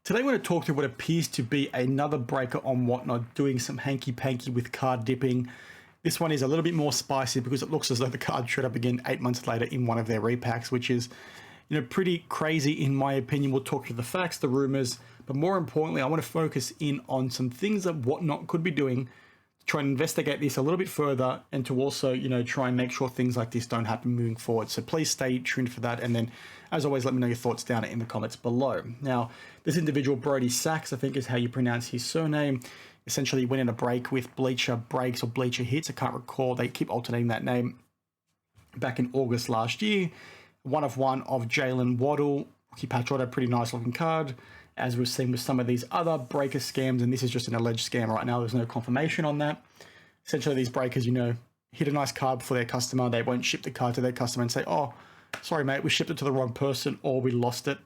Today we're going to talk through what appears to be another breaker on Whatnot doing some hanky-panky with card dipping. This one is a little bit more spicy because it looks as though the card showed up again 8 months later in one of their repacks, which is, pretty crazy in my opinion. We'll talk through the facts, the rumors, but more importantly, I want to focus in on some things that Whatnot could be doing to try and investigate this a little bit further and to also, try and make sure things like this don't happen moving forward. So please stay tuned for that. And then, as always, let me know your thoughts down in the comments below. Now, this individual, Brody Sachs, I think is how you pronounce his surname, essentially went in a break with Bleacher Breaks or Bleacher Hits. I can't recall. They keep alternating that name. Back in August last year, one of Jalen Waddle. Rookie patch auto, pretty nice looking card, as we've seen with some of these other breaker scams, and this is just an alleged scam right now. There's no confirmation on that. Essentially, these breakers, hit a nice card for their customer. They won't ship the card to their customer and say, oh, sorry, mate, we shipped it to the wrong person or we lost it.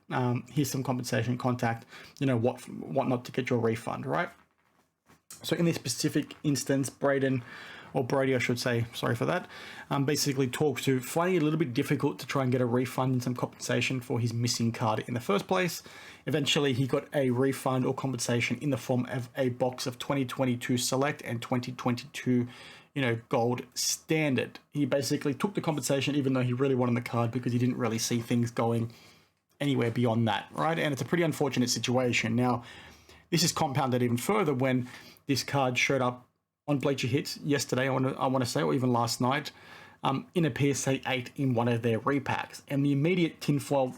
Here's some compensation, contact, Whatnot to get your refund, right? So in this specific instance, Brody, I should say, sorry for that, basically talks to finding it a little bit difficult to try and get a refund and some compensation for his missing card in the first place. Eventually, he got a refund or compensation in the form of a box of 2022 Select and 2022, Gold Standard. He basically took the compensation even though he really wanted the card because he didn't really see things going anywhere beyond that, right? And it's a pretty unfortunate situation. Now, this is compounded even further when this card showed up on Bleacher Hits yesterday, I want to say, or even last night, in a PSA 8 in one of their repacks. And the immediate tinfoil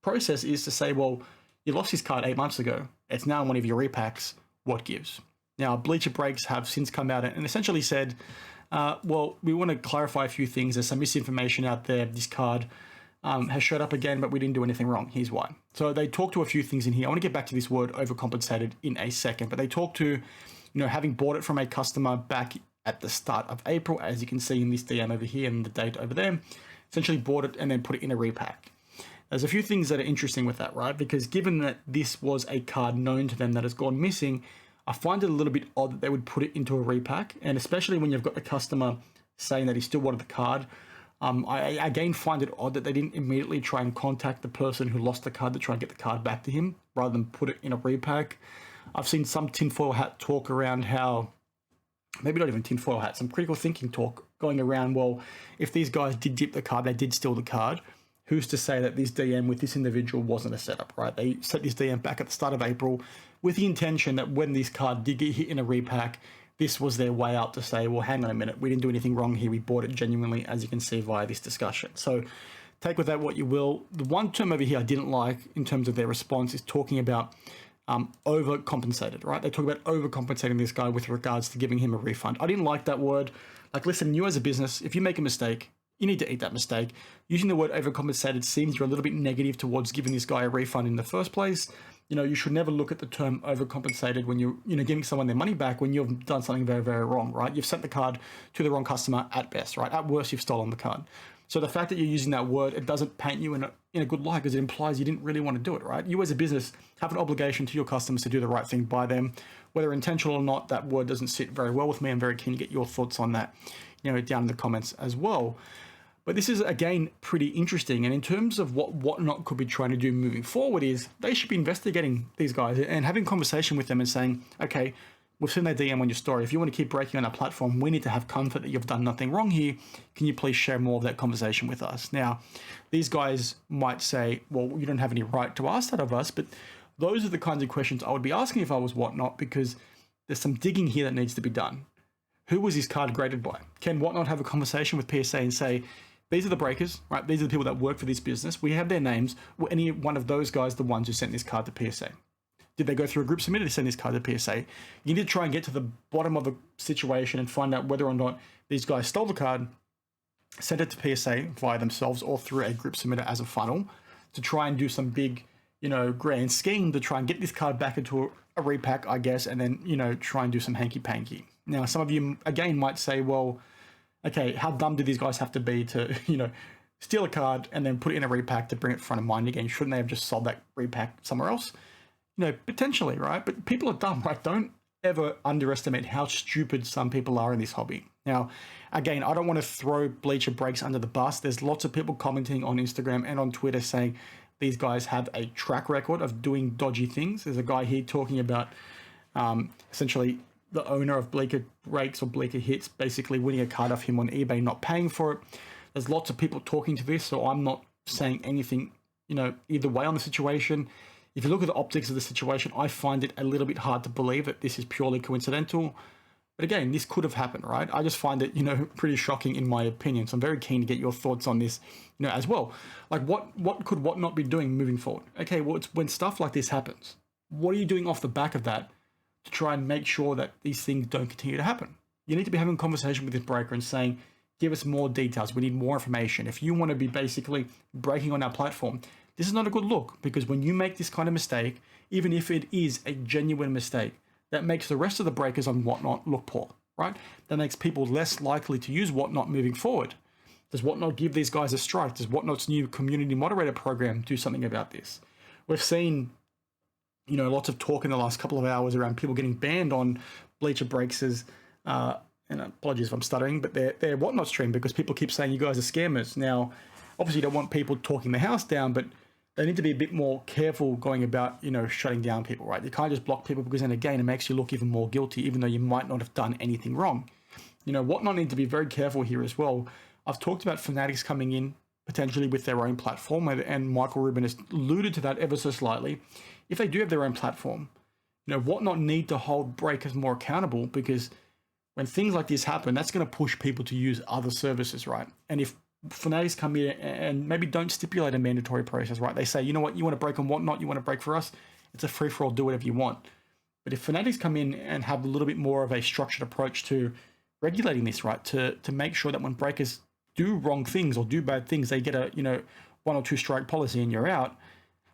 process is to say, well, you lost this card 8 months ago. It's now in one of your repacks. What gives? Now, Bleacher Breaks have since come out and essentially said, well, we want to clarify a few things. There's some misinformation out there. This card has showed up again, but we didn't do anything wrong. Here's why. So they talk to a few things in here. I want to get back to this word overcompensated in a second, but they talk to having bought it from a customer back at the start of April, as you can see in this DM over here and the date over there, essentially bought it and then put it in a repack. There's a few things that are interesting with that, right? Because given that this was a card known to them that has gone missing, I find it a little bit odd that they would put it into a repack. And especially when you've got the customer saying that he still wanted the card, I again find it odd that they didn't immediately try and contact the person who lost the card to try and get the card back to him rather than put it in a repack. I've seen some tinfoil hat talk around how, maybe not even tinfoil hat, some critical thinking talk going around, well, if these guys did dip the card, they did steal the card, who's to say that this DM with this individual wasn't a setup, right? They set this DM back at the start of April with the intention that when this card did get hit in a repack, this was their way out to say, well, hang on a minute, we didn't do anything wrong here, we bought it genuinely, as you can see via this discussion. So take with that what you will. The one term over here I didn't like in terms of their response is talking about overcompensated, right? They talk about overcompensating this guy with regards to giving him a refund. I didn't like that word. Like, listen, you as a business, if you make a mistake, you need to eat that mistake. Using the word overcompensated seems you're a little bit negative towards giving this guy a refund in the first place. You should never look at the term overcompensated when you're, giving someone their money back when you've done something very, very wrong, right? You've sent the card to the wrong customer at best, right? At worst, you've stolen the card. So the fact that you're using that word, it doesn't paint you in a good light because it implies you didn't really want to do it, right? You as a business have an obligation to your customers to do the right thing by them. Whether intentional or not, that word doesn't sit very well with me. I'm very keen to get your thoughts on that, down in the comments as well. But this is, again, pretty interesting. And in terms of what Whatnot could be trying to do moving forward is they should be investigating these guys and having a conversation with them and saying, okay, we've seen that DM on your story. If you want to keep breaking on our platform, we need to have comfort that you've done nothing wrong here. Can you please share more of that conversation with us? Now, these guys might say, well, you don't have any right to ask that of us, but those are the kinds of questions I would be asking if I was Whatnot, because there's some digging here that needs to be done. Who was this card graded by? Can Whatnot have a conversation with PSA and say, these are the breakers, right? These are the people that work for this business. We have their names. Were any one of those guys the ones who sent this card to PSA? Did they go through a group submitter to send this card to PSA? You need to try and get to the bottom of the situation and find out whether or not these guys stole the card, sent it to PSA via themselves or through a group submitter as a funnel to try and do some big, grand scheme to try and get this card back into a repack, I guess, and then, try and do some hanky-panky. Now, some of you, again, might say, well, okay, how dumb do these guys have to be to, steal a card and then put it in a repack to bring it front of mind again? Shouldn't they have just sold that repack somewhere else? Potentially, right? But people are dumb, right? Don't ever underestimate how stupid some people are in this hobby. Now, again, I don't want to throw Bleacher Breaks under the bus. There's lots of people commenting on Instagram and on Twitter saying these guys have a track record of doing dodgy things. There's a guy here talking about essentially the owner of Bleacher Breaks or Bleacher Hits basically winning a card off him on eBay, not paying for it. There's lots of people talking to this, so I'm not saying anything, either way on the situation. If you look at the optics of the situation, I find it a little bit hard to believe that this is purely coincidental. But again, this could have happened, right? I just find it, pretty shocking in my opinion. So I'm very keen to get your thoughts on this, as well. Like what could Whatnot be doing moving forward? Okay, well, it's when stuff like this happens, what are you doing off the back of that to try and make sure that these things don't continue to happen? You need to be having a conversation with this breaker and saying, give us more details. We need more information. If you want to be basically breaking on our platform, this is not a good look, because when you make this kind of mistake, even if it is a genuine mistake, that makes the rest of the breakers on Whatnot look poor, right? That makes people less likely to use Whatnot moving forward. Does Whatnot give these guys a strike? Does Whatnot's new community moderator program do something about this? We've seen, lots of talk in the last couple of hours around people getting banned on Bleacher Breaks' and apologies if I'm stuttering, but their Whatnot stream, because people keep saying you guys are scammers. Now, obviously you don't want people talking the house down, but they need to be a bit more careful going about, shutting down people, right? You can't just block people, because then again, it makes you look even more guilty, even though you might not have done anything wrong. Whatnot need to be very careful here as well. I've talked about Fanatics coming in potentially with their own platform, and Michael Rubin has alluded to that ever so slightly. If they do have their own platform, Whatnot need to hold breakers more accountable, because when things like this happen, that's going to push people to use other services, right? And if Fanatics come in and maybe don't stipulate a mandatory process, right? They say, you know what, you want to break on Whatnot, you want to break for us, it's a free-for-all, do whatever you want. But if Fanatics come in and have a little bit more of a structured approach to regulating this, right, to make sure that when breakers do wrong things or do bad things, they get a, 1 or 2 strike policy and you're out,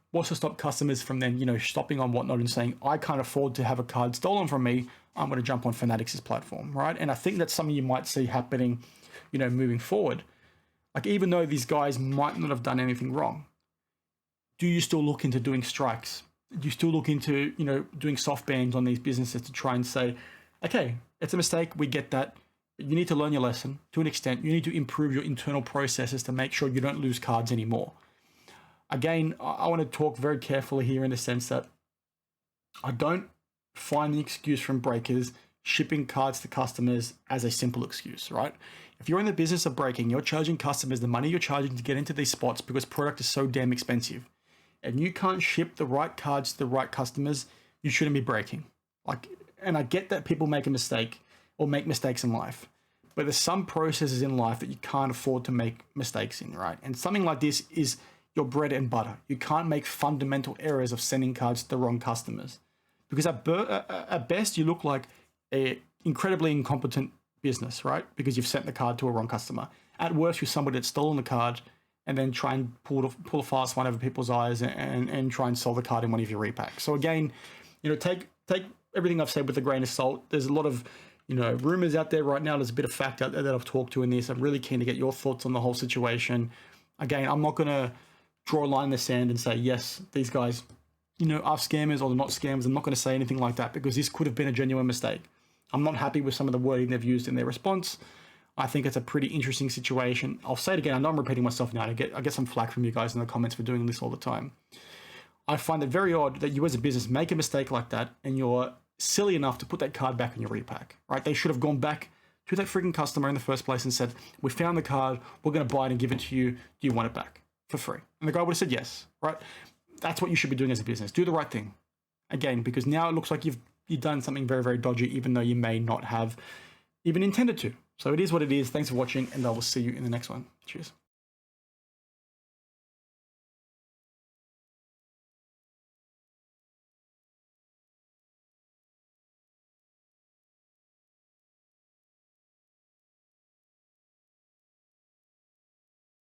what's to stop customers from then, stopping on Whatnot and saying, I can't afford to have a card stolen from me, I'm going to jump on Fanatics' platform, right? And I think that's something you might see happening, moving forward. Like, even though these guys might not have done anything wrong, do you still look into doing strikes? Do you still look into, doing soft bans on these businesses to try and say, okay, it's a mistake, we get that, but you need to learn your lesson to an extent. You need to improve your internal processes to make sure you don't lose cards anymore. Again, I want to talk very carefully here in the sense that I don't find the excuse from breakers shipping cards to customers as a simple excuse, right? If you're in the business of breaking, you're charging customers the money you're charging to get into these spots because product is so damn expensive. And you can't ship the right cards to the right customers, you shouldn't be breaking. And I get that people make a mistake or make mistakes in life, but there's some processes in life that you can't afford to make mistakes in, right? And something like this is your bread and butter. You can't make fundamental errors of sending cards to the wrong customers, because at best you look like a incredibly incompetent business, right? Because you've sent the card to a wrong customer. At worst, you're somebody that's stolen the card and then try and pull a fast one over people's eyes and try and sell the card in one of your repacks. So again, take everything I've said with a grain of salt. There's a lot of rumors out there right now. There's a bit of fact out there that I've talked to in this. I'm really keen to get your thoughts on the whole situation. Again, I'm not going to draw a line in the sand and say, yes, these guys, are scammers or they're not scammers. I'm not going to say anything like that, because this could have been a genuine mistake. I'm not happy with some of the wording they've used in their response. I think it's a pretty interesting situation. I'll say it again. I know I'm repeating myself now. I get some flack from you guys in the comments for doing this all the time. I find it very odd that you as a business make a mistake like that and you're silly enough to put that card back in your repack, right? They should have gone back to that freaking customer in the first place and said, we found the card, we're going to buy it and give it to you. Do you want it back for free? And the guy would have said yes, right? That's what you should be doing as a business. Do the right thing. Again, because now it looks like you've done something very, very dodgy, even though you may not have even intended to. So it is what it is. Thanks for watching, and I will see you in the next one. Cheers.